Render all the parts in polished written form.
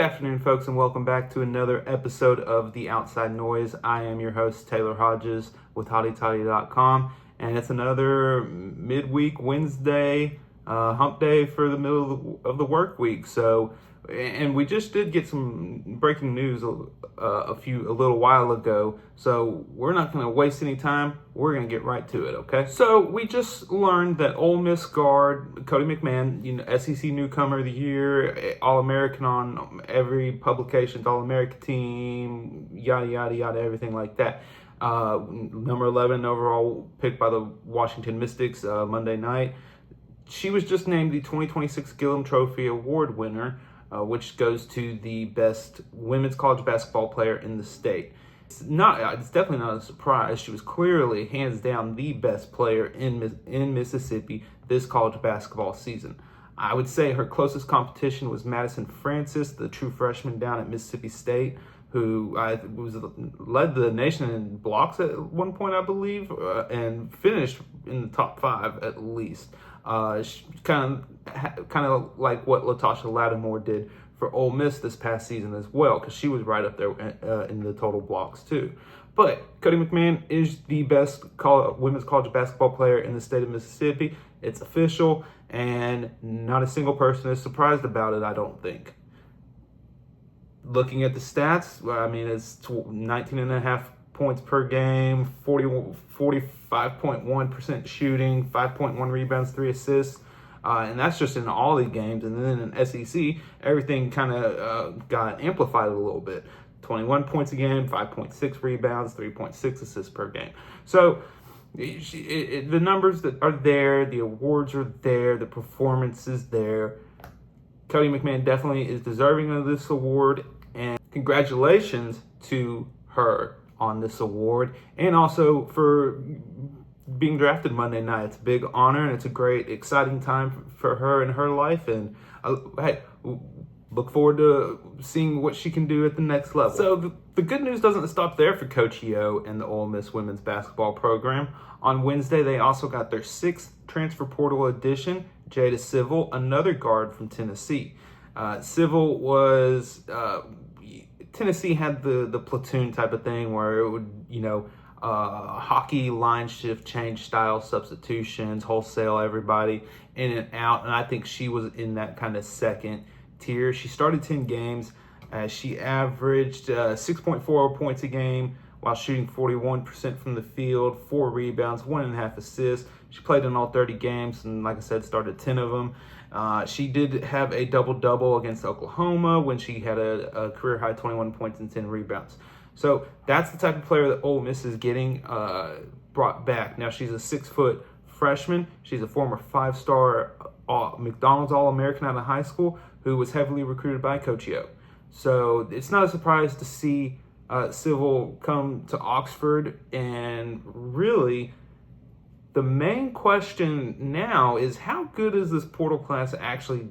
afternoon, folks, and welcome back to another episode of The Outside Noise. I am your host, Taylor Hodges with hottytoddy.com, and it's another midweek Wednesday hump day for the middle of the work week. And we just did get some breaking news a little while ago, so we're not going to waste any time. We're going to get right to it, okay? So we just learned that Ole Miss guard Cody McMahon, SEC Newcomer of the Year, All-American on every publication's All-American team, yada, yada, yada, everything like that. Number 11 overall picked by the Washington Mystics Monday night. She was just named the 2026 Gillum Trophy Award winner, which goes to the best women's college basketball player in the state. It's definitely not a surprise. She was clearly, hands down, the best player in Mississippi this college basketball season. I would say her closest competition was Madison Francis, the true freshman down at Mississippi State, who led the nation in blocks at one point, I believe, and finished in the top 5 at least. Kind of like what Latasha Lattimore did for Ole Miss this past season as well, because she was right up there in the total blocks too. But Cody McMahon is the best women's college basketball player in the state of Mississippi. It's official, and not a single person is surprised about it, I don't think. Looking at the stats, I mean, it's 19.5 points per game, 45.1% shooting, 5.1 rebounds, 3 assists. And that's just in all the games. And then in SEC, everything kind of got amplified a little bit. 21 points a game, 5.6 rebounds, 3.6 assists per game. So the numbers that are there, the awards are there, the performance is there. Cody McMahon definitely is deserving of this award. And congratulations to her on this award, and also for being drafted Monday night. It's a big honor, and it's a great, exciting time for her in her life. And hey, look forward to seeing what she can do at the next level. So the good news doesn't stop there for Coach Yo and the Ole Miss women's basketball program. On Wednesday, they also got their 6th transfer portal addition, Jada Civil, another guard from Tennessee. Civil was Tennessee had the platoon type of thing where it would, hockey line shift change style substitutions, wholesale everybody in and out. And I think she was in that kind of second tier. She started 10 games. She averaged 6.4 points a game while shooting 41% from the field, 4 rebounds, 1.5 assists. She played in all 30 games and, like I said, started 10 of them. She did have a double-double against Oklahoma when she had a career-high 21 points and 10 rebounds. So that's the type of player that Ole Miss is getting brought back. Now, she's a 6-foot freshman. She's a former 5-star McDonald's All-American out of high school who was heavily recruited by Coach Yo. So it's not a surprise to see Civil come to Oxford, and really the main question now is how good is this portal class actually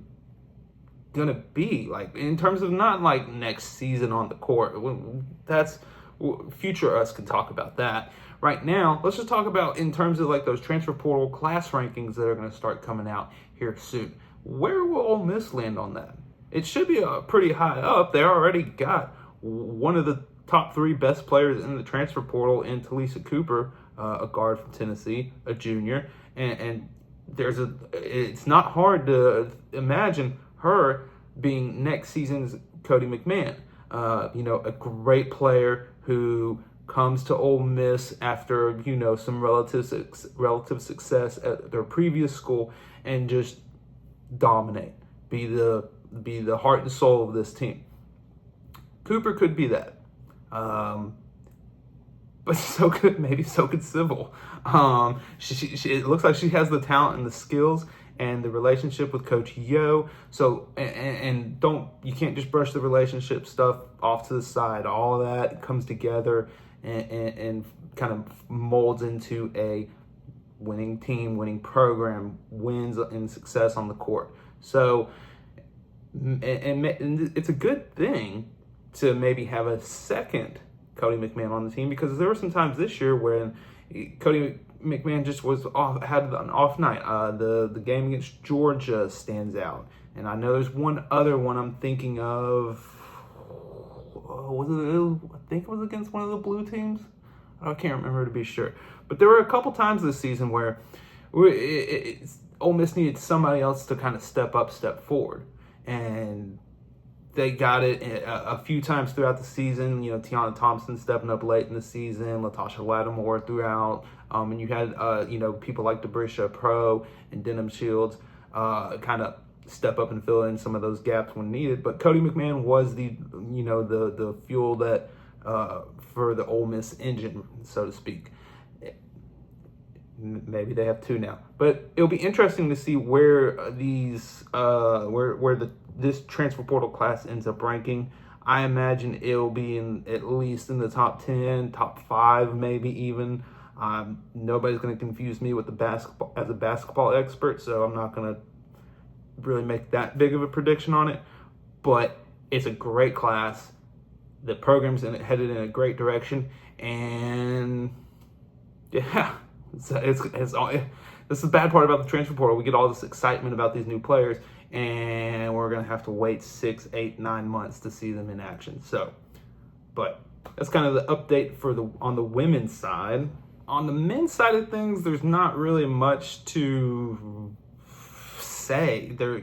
going to be? Like, in terms of not like next season on the court. That's future us can talk about that. Right now, let's just talk about in terms of like those transfer portal class rankings that are going to start coming out here soon. Where will Ole Miss land on that? It should be pretty high up. They already got one of the top 3 best players in the transfer portal in Talisa Cooper, a guard from Tennessee, a junior, and it's not hard to imagine her being next season's Cody McMahon. A great player who comes to Ole Miss after some relative success at their previous school and just dominate, be the heart and soul of this team. Cooper could be that. But so could Civil. It looks like she has the talent and the skills and the relationship with Coach Yo. So, and you can't just brush the relationship stuff off to the side. All of that comes together and kind of molds into a winning team, winning program, wins and success on the court. So, and it's a good thing to maybe have a second Cody McMahon on the team, because there were some times this year when Cody McMahon just had an off night. The game against Georgia stands out, and I know there's one other one I'm thinking of I think it was against one of the blue teams. I can't remember to be sure. But there were a couple times this season where Ole Miss needed somebody else to kind of step forward. And they got it a few times throughout the season. Tiana Thompson stepping up late in the season, Latasha Lattimore throughout. And you had, people like DeBrisha Pro and Denham Shields kind of step up and fill in some of those gaps when needed. But Cody McMahon was the fuel that for the Ole Miss engine, so to speak. Maybe they have two now, but it'll be interesting to see where this transfer portal class ends up ranking. I imagine it'll be at least in the top 10, top 5, maybe even. Nobody's going to confuse me with as a basketball expert, so I'm not going to really make that big of a prediction on it. But it's a great class. The program's headed in a great direction, and yeah. This is the bad part about the transfer portal. We get all this excitement about these new players, and we're going to have to wait 6, 8, 9 months to see them in action. But that's kind of the update on the women's side. On the men's side of things, there's not really much to say. There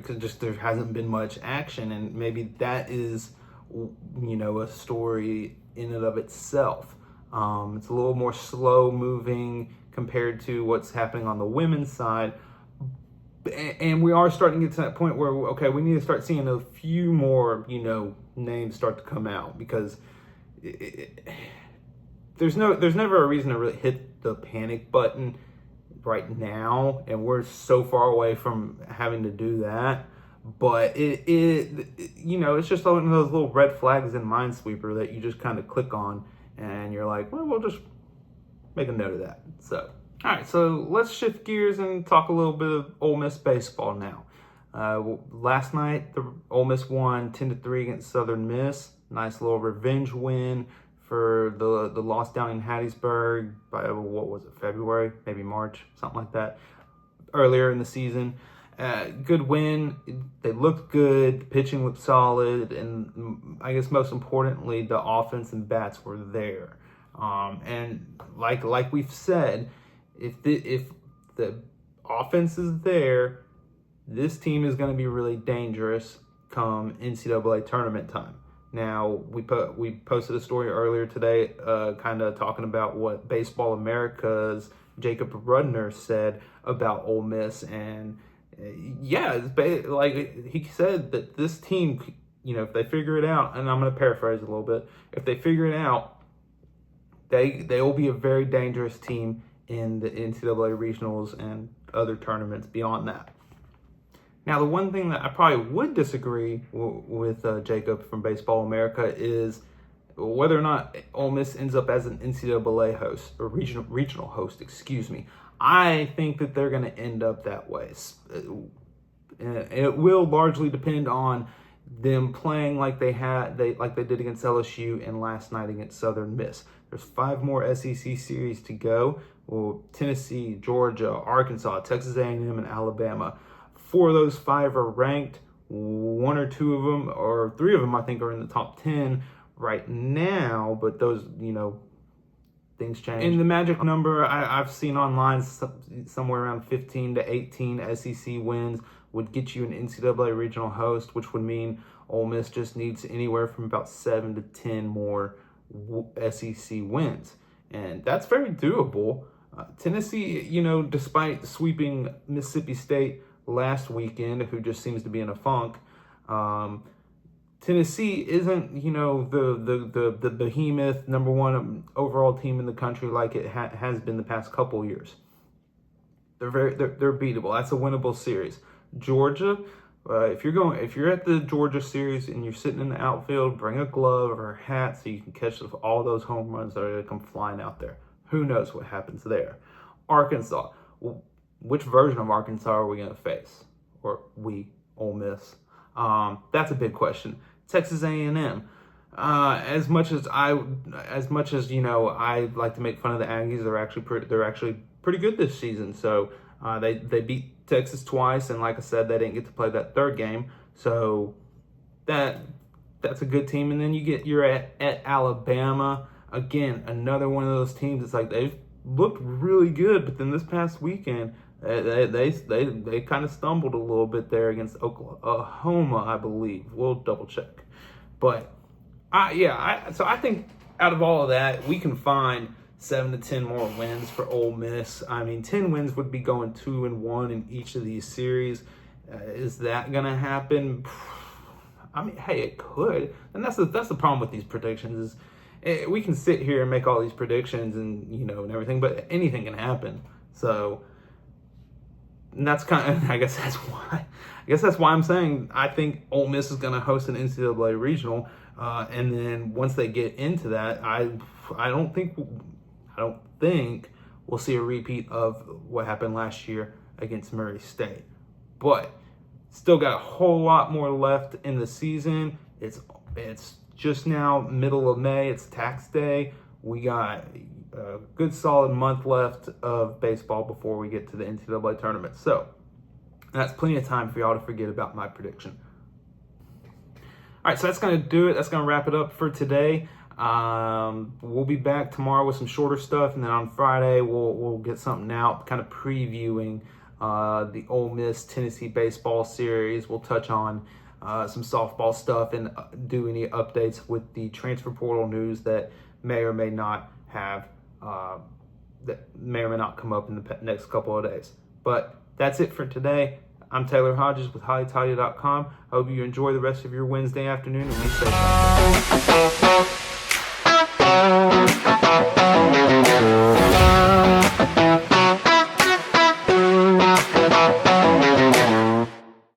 hasn't been much action, and maybe that is, a story in and of itself. It's a little more slow moving compared to what's happening on the women's side. And we are starting to get to that point where, okay, we need to start seeing a few more, names start to come out, because there's never a reason to really hit the panic button right now. And we're so far away from having to do that. But it's just one of those little red flags in Minesweeper that you just kind of click on and you're like, well, we'll just make a note of that. So, all right, so let's shift gears and talk a little bit of Ole Miss baseball now. Last night, the Ole Miss won 10-3 against Southern Miss. Nice little revenge win for the loss down in Hattiesburg by, what was it, February, maybe March, something like that, earlier in the season. Good win. They looked good. The pitching looked solid, and I guess most importantly, the offense and bats were there. And like we've said, if the offense is there, this team is going to be really dangerous come NCAA tournament time. Now, we posted a story earlier today, kind of talking about what Baseball America's Jacob Rudner said about Ole Miss, and yeah, like he said that this team, if they figure it out, and I'm going to paraphrase a little bit, if they figure it out, they will be a very dangerous team in the NCAA regionals and other tournaments beyond that. Now, the one thing that I probably would disagree with Jacob from Baseball America is whether or not Ole Miss ends up as an NCAA host, or regional host, excuse me. I think that they're going to end up that way. It will largely depend on them playing like they did against LSU and last night against Southern Miss. There's 5 more SEC series to go. Well, Tennessee, Georgia, Arkansas, Texas A&M, and Alabama. 4 of those 5 are ranked. 1 or 2 of them, or 3 of them, I think, are in the top 10 right now. But those, things change. And the magic number I've seen online, somewhere around 15 to 18 SEC wins would get you an NCAA regional host, which would mean Ole Miss just needs anywhere from about 7 to 10 more SEC wins. And that's very doable. Tennessee, despite sweeping Mississippi State last weekend, who just seems to be in a funk, Tennessee isn't, the behemoth number 1 overall team in the country like it has been the past couple years. They're beatable. That's a winnable series. Georgia, if you're at the Georgia series and you're sitting in the outfield, bring a glove or a hat so you can catch all those home runs that are going to come flying out there. Who knows what happens there? Arkansas, which version of Arkansas are we going to face? Or Ole Miss? That's a big question. Texas A&M. As much as I like to make fun of the Aggies, they're actually pretty good this season. So they beat Texas twice, and like I said, they didn't get to play that third game. So that that's a good team. And then you're at Alabama. Again, another one of those teams. It's like they've looked really good, but then this past weekend they kind of stumbled a little bit there against Oklahoma, I believe. We'll double check. But so I think out of all of that, we can find 7 to 10 more wins for Ole Miss. I mean, 10 wins would be going 2-1 in each of these series. Is that gonna happen? I mean, hey, it could. And that's the problem with these predictions is we can sit here and make all these predictions and everything, but anything can happen. So and that's I guess that's why I'm saying I think Ole Miss is gonna host an NCAA Regional, and then once they get into that, I don't think we'll see a repeat of what happened last year against Murray State. But still got a whole lot more left in the season. It's just now middle of May. It's tax day. We got a good solid month left of baseball before we get to the NCAA tournament. So that's plenty of time for y'all to forget about my prediction. All right, so that's going to do it. That's going to wrap it up for today. We'll be back tomorrow with some shorter stuff, and then on Friday we'll get something out kind of previewing the Ole Miss Tennessee baseball series. We'll touch on some softball stuff and do any updates with the transfer portal news that may or may not come up in the next couple of days. But that's it for today. I'm Taylor Hodges with hottytoddy.com. I hope you enjoy the rest of your Wednesday afternoon and be safe out there.